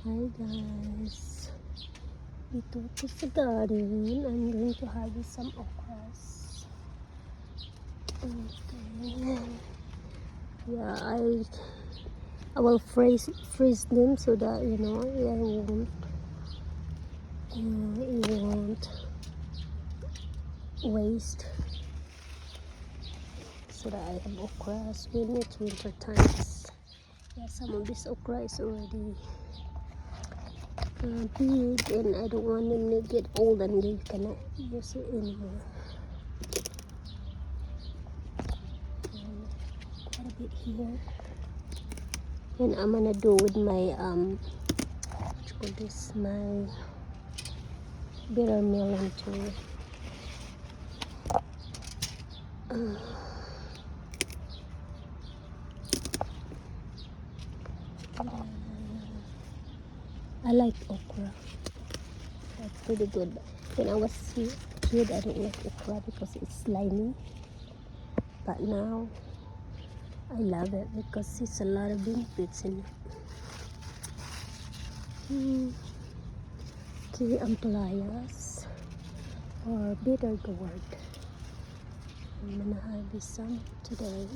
Hi guys, dito ako sa garden. I'm going to harvest some okras. Okay. Yeah, I will freeze them so that it won't waste. So that I have okras when it's winter times. Yeah, some of this okra is already big, and I don't want them to get old and they cannot use it anymore. And quite a bit here, and I'm gonna do with my what you call this, my bitter melon too. I like okra. That's pretty good. When I was a kid, I didn't like okra because it's slimy. But now, I love it because it's a lot of benefits in it. Key amplayas or bitter gourd. I'm gonna harvest some today.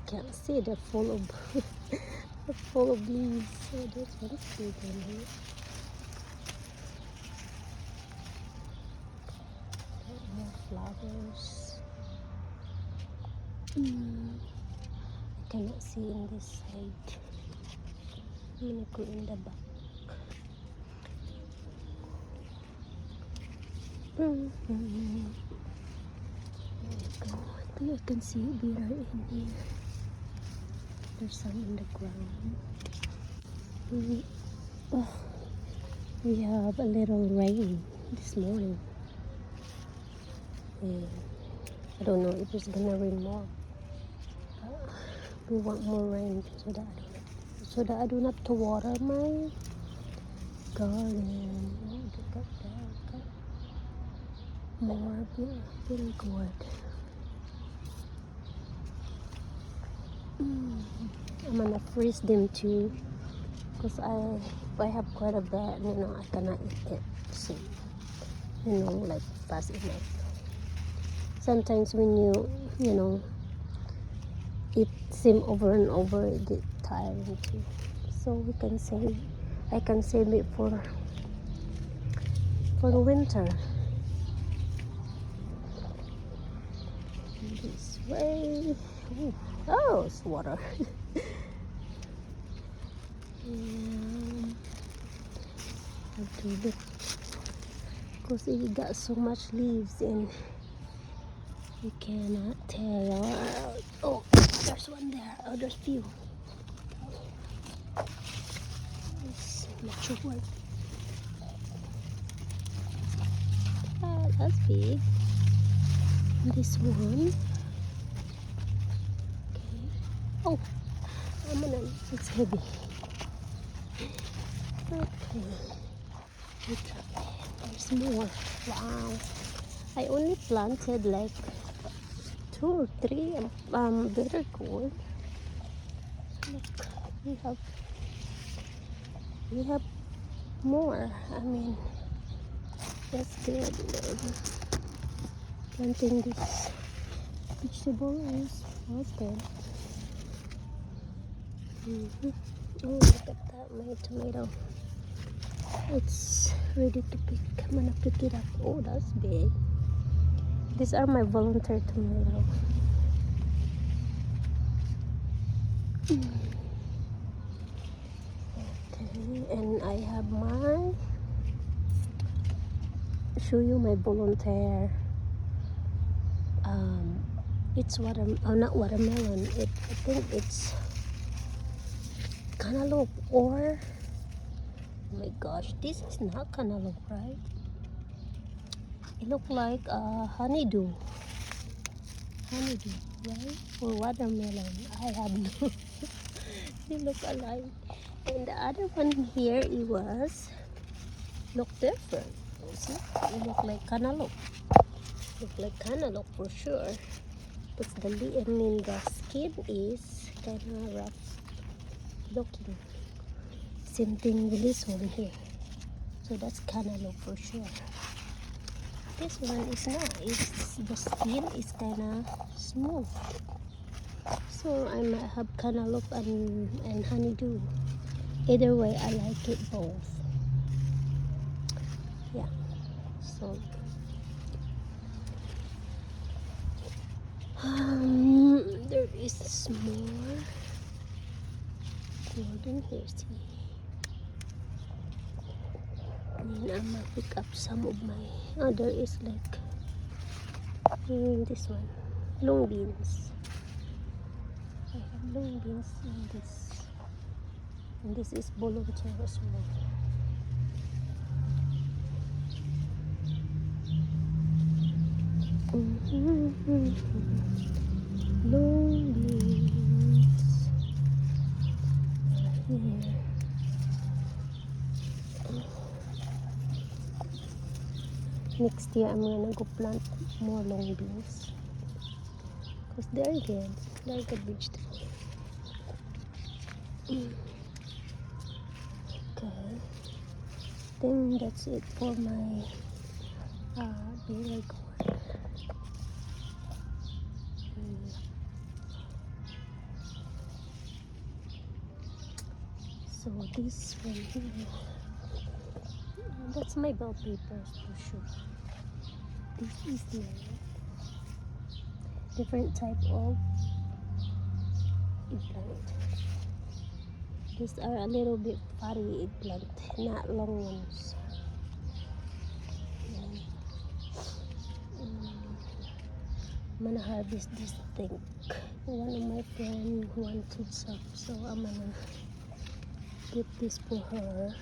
Can't see, they're full of they're full of leaves. So this one's big one here. More flowers. I cannot see in this side. I'm gonna go in the back. There you go. I think I can see bitter in here. There's some in the ground. We have a little rain this morning. And I don't know if it's gonna rain more. We want more rain so that I don't have to water my garden. Oh, look at that. More bitter gourd. I'm gonna freeze them too, because I have quite a bit, I cannot eat it, so, like fast enough. Sometimes when you eat same over and over, it get tiring too. So I can save it for the winter. This way. Ooh. Oh, it's water. Have to look, because it got so much leaves and you cannot tell. Oh, there's one there. Oh, there's few. It's matured. Ah, that's big. This one. Okay. Oh, it's heavy. Okay. There's more. Wow. I only planted like 2 or 3 bitter gourd. Look, we have more. I mean, that's good. Planting this vegetable is good. Oh, look at that, my tomato. It's ready to pick. I'm gonna pick it up. Oh, that's big. These are my volunteer tomato. Okay, and I have show you my volunteer. It's not watermelon. I think it's cantaloupe, or oh my gosh, this is not cantaloupe, right? It looks like honeydew, right? Or watermelon. I have no. They look alike. And the other one here, it look different. See? It look like cantaloupe. Look like cantaloupe for sure. But the skin is kind of rough looking. Same thing with this one here. So that's cantaloupe for sure. This one is not. It's the skin is kind of smooth. So I might have cantaloupe and honeydew. Either way, I like it both. Yeah. So there is more golden hair tea. And I'm gonna pick up some of my. Oh, there is like this one, long beans. I have long beans in this, and this is volunteer as well. Long beans here. Next year I'm gonna go plant more long beans because they're good. They're good vegetable. Okay, then that's it for my berry corn. So this one here, that's my bell peppers for sure. This is my different type of eggplant. These are a little bit fatty eggplant, not long ones. I'm gonna harvest this thing. One of my friends wanted some, so I'm gonna get this for her.